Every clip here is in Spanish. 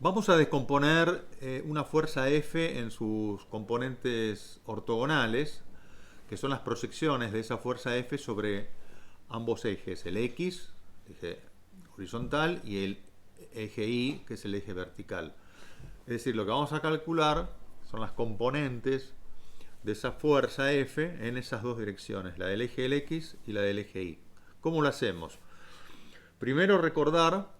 Vamos a descomponer una fuerza F en sus componentes ortogonales, que son las proyecciones de esa fuerza F sobre ambos ejes, el X, eje horizontal, y el eje Y, que es el eje vertical. Es decir, lo que vamos a calcular son las componentes de esa fuerza F en esas dos direcciones, la del eje del X y la del eje Y. ¿Cómo lo hacemos? Primero recordar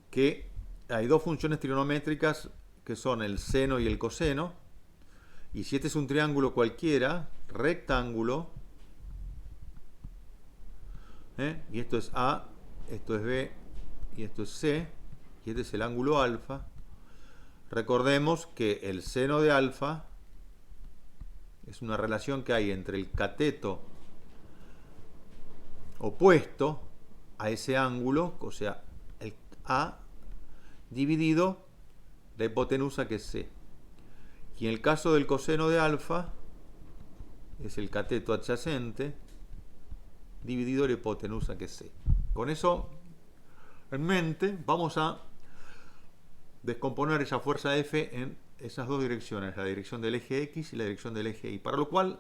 que hay dos funciones trigonométricas que son el seno y el coseno, y si este es un triángulo cualquiera, rectángulo, y esto es A, esto es B y esto es C, y este es el ángulo alfa, recordemos que el seno de alfa es una relación que hay entre el cateto opuesto a ese ángulo, o sea, el A dividido la hipotenusa, que es C. Y en el caso del coseno de alfa es el cateto adyacente dividido la hipotenusa, que es C. Con eso en mente vamos a descomponer esa fuerza F en esas dos direcciones, la dirección del eje X y la dirección del eje Y, para lo cual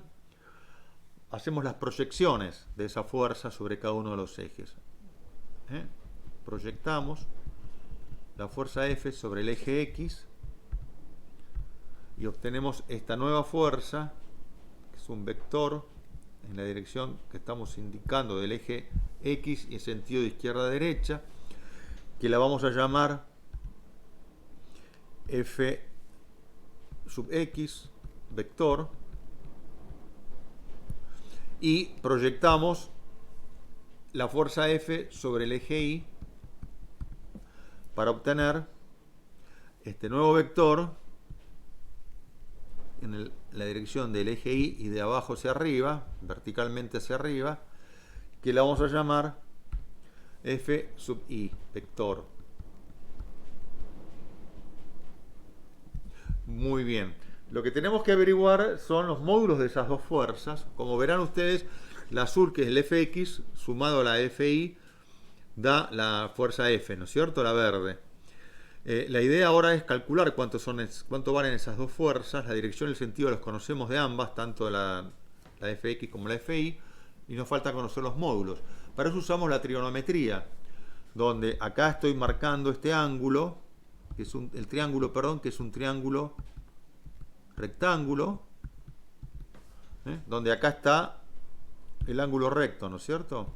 hacemos las proyecciones de esa fuerza sobre cada uno de los ejes. Proyectamos la fuerza F sobre el eje X y obtenemos esta nueva fuerza, que es un vector en la dirección que estamos indicando del eje X y en sentido de izquierda a derecha, que la vamos a llamar F sub X vector, y proyectamos la fuerza F sobre el eje Y para obtener este nuevo vector en la dirección del eje Y y de abajo hacia arriba, verticalmente hacia arriba, que la vamos a llamar F sub I vector. Muy bien. Lo que tenemos que averiguar son los módulos de esas dos fuerzas. Como verán ustedes, la azul, que es el Fx, sumado a la Fi, da la fuerza F, ¿no es cierto? La verde. La idea ahora es calcular cuánto valen esas dos fuerzas. La dirección y el sentido los conocemos de ambas, tanto la Fx como la Fi, y nos falta conocer los módulos. Para eso usamos la trigonometría, donde acá estoy marcando este ángulo, que es el triángulo, perdón, que es un triángulo rectángulo, donde acá está el ángulo recto, ¿no es cierto?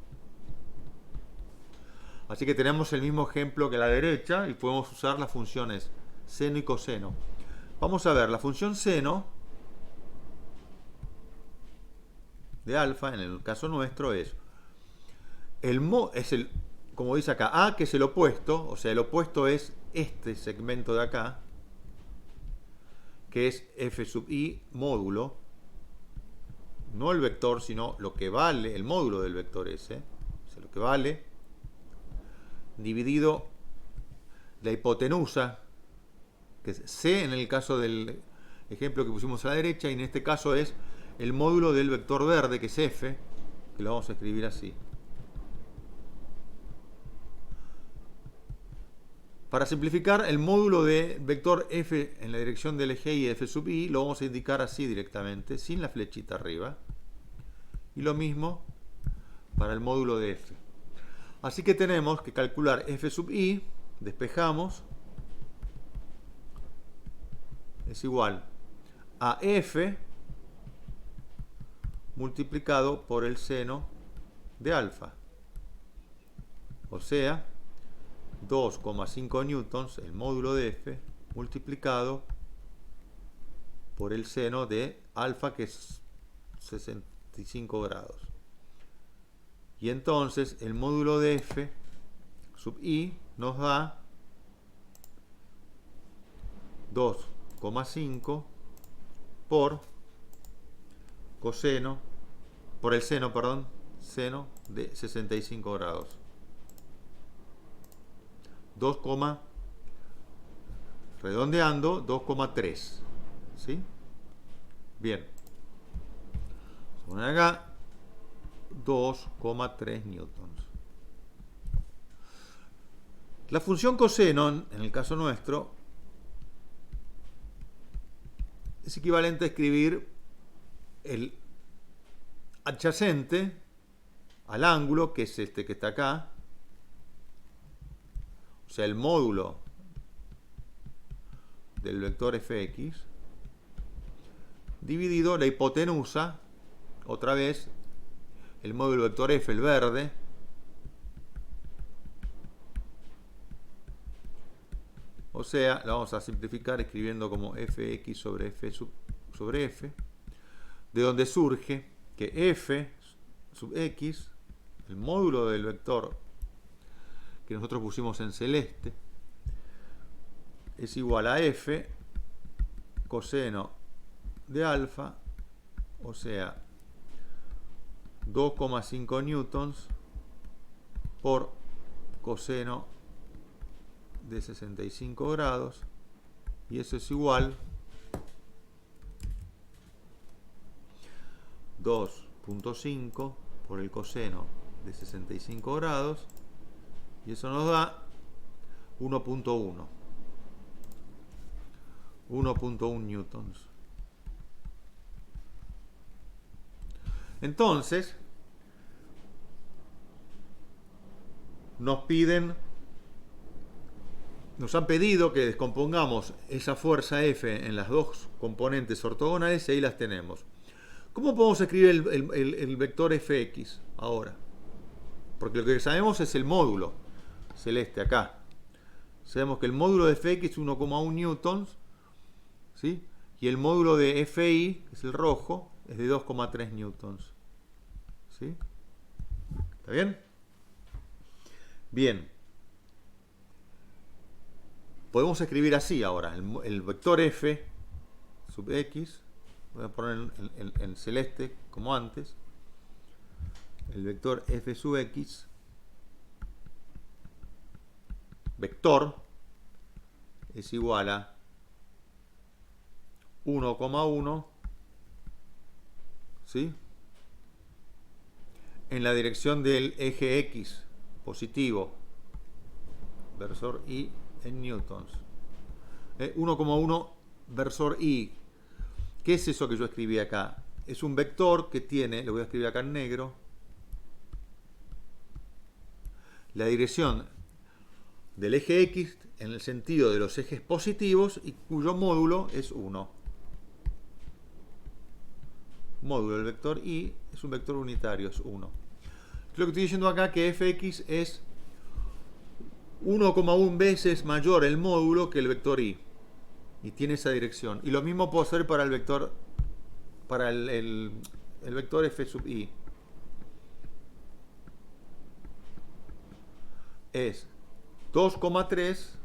Así que tenemos el mismo ejemplo que a la derecha y podemos usar las funciones seno y coseno. Vamos a ver, la función seno de alfa, en el caso nuestro, es como dice acá, A, que es el opuesto, o sea, el opuesto es este segmento de acá, que es F sub I módulo, no el vector, sino lo que vale, el módulo del vector S, o sea, lo que vale, dividido la hipotenusa, que es C en el caso del ejemplo que pusimos a la derecha, y en este caso es el módulo del vector verde, que es F, que lo vamos a escribir así. Para simplificar, el módulo de vector F en la dirección del eje Y, F sub I, lo vamos a indicar así directamente, sin la flechita arriba. Y lo mismo para el módulo de F. Así que tenemos que calcular F sub I, despejamos, es igual a F multiplicado por el seno de alfa. O sea, 2,5 newtons, el módulo de F, multiplicado por el seno de alfa, que es 65 grados. Y entonces el módulo de F sub I nos da 2,5 por coseno, por el seno, perdón, seno de 65 grados. 2, redondeando, 2,3. ¿Sí? Bien. Vamos a poner acá 2,3 newtons. La función coseno, en el caso nuestro, es equivalente a escribir el adyacente al ángulo, que es este que está acá, o sea, el módulo del vector fx, dividido la hipotenusa, otra vez, el módulo vector f, el verde, o sea, la vamos a simplificar escribiendo como fx sobre f sobre f, de donde surge que f sub x, el módulo del vector que nosotros pusimos en celeste, es igual a f coseno de alfa, o sea, 2,5 newtons por coseno de 65 grados, y eso es igual 2,5 por el coseno de 65 grados, y eso nos da 1,1 newtons. Entonces, nos han pedido que descompongamos esa fuerza F en las dos componentes ortogonales, y ahí las tenemos. ¿Cómo podemos escribir el vector fx ahora? Porque lo que sabemos es el módulo celeste acá. Sabemos que el módulo de fx es 1,1 newtons, ¿sí? Y el módulo de fi, que es el rojo, es de 2,3 newtons. ¿Sí? ¿Está bien? Bien. Podemos escribir así ahora. El vector f sub x, voy a poner en celeste como antes. El vector f sub x, vector, es igual a 1,1, ¿sí? En la dirección del eje x positivo, versor y en newtons. 1,1 versor y. ¿Qué es eso que yo escribí acá? Es un vector que tiene, lo voy a escribir acá en negro, la dirección del eje x en el sentido de los ejes positivos y cuyo módulo es 1. Módulo del vector y es un vector unitario, es 1. Lo que estoy diciendo acá que fx es 1,1 veces mayor el módulo que el vector y tiene esa dirección. Y lo mismo puedo hacer para el vector, para el vector f sub i. Es 2,3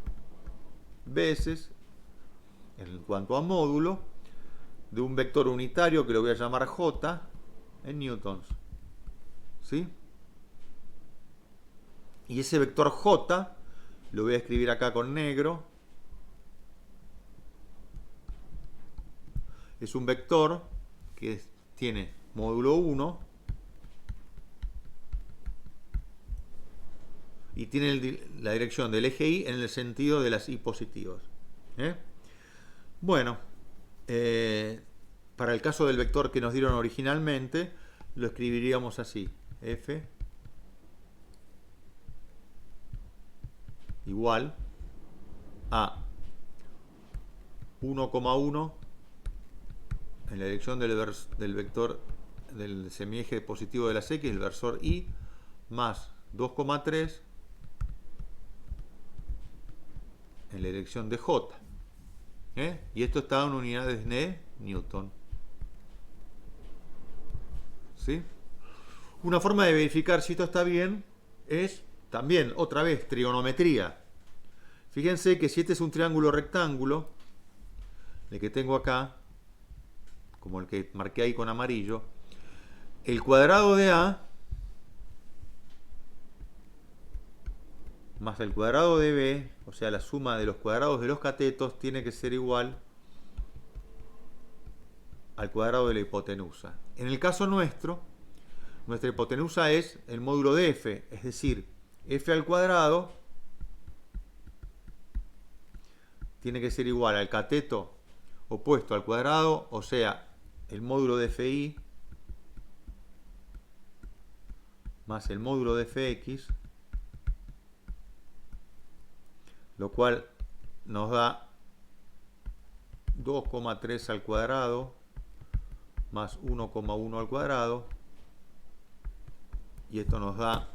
veces, en cuanto a módulo, de un vector unitario que lo voy a llamar j en newtons. ¿Sí? Y ese vector j lo voy a escribir acá con negro. Es un vector que tiene módulo 1 y tiene la dirección del eje y en el sentido de las y positivas. Bueno, para el caso del vector que nos dieron originalmente, lo escribiríamos así: f igual a 1,1 en la dirección del vector del semieje positivo de las x, el versor y, más 2,3 en la dirección de j. Y esto está en unidades de Newton. ¿Sí? Una forma de verificar si esto está bien es también, otra vez, trigonometría. Fíjense que si este es un triángulo rectángulo, el que tengo acá, como el que marqué ahí con amarillo, el cuadrado de A más el cuadrado de B, o sea, la suma de los cuadrados de los catetos, tiene que ser igual al cuadrado de la hipotenusa. En el caso nuestro, nuestra hipotenusa es el módulo de f, es decir, f al cuadrado tiene que ser igual al cateto opuesto al cuadrado, o sea, el módulo de Fi más el módulo de Fx, lo cual nos da 2,3 al cuadrado más 1,1 al cuadrado, y esto nos da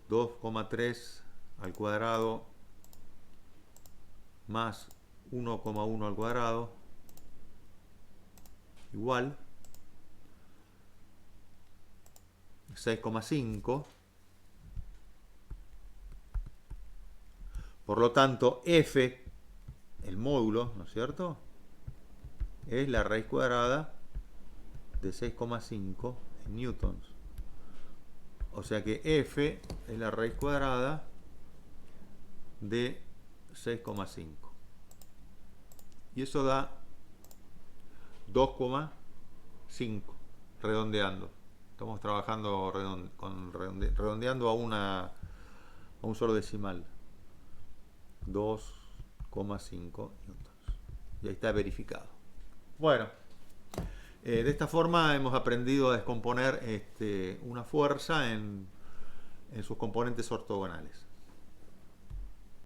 2,3 al cuadrado más 1,1 al cuadrado igual 6,5. Por lo tanto, f, el módulo, ¿no es cierto?, es la raíz cuadrada de 6,5 en newtons. O sea que f es la raíz cuadrada de 6,5. Y eso da 2,5, redondeando. Estamos trabajando redondeando a un solo decimal. 2,5 newtons. Y ahí está verificado. Bueno, de esta forma hemos aprendido a descomponer una fuerza en sus componentes ortogonales.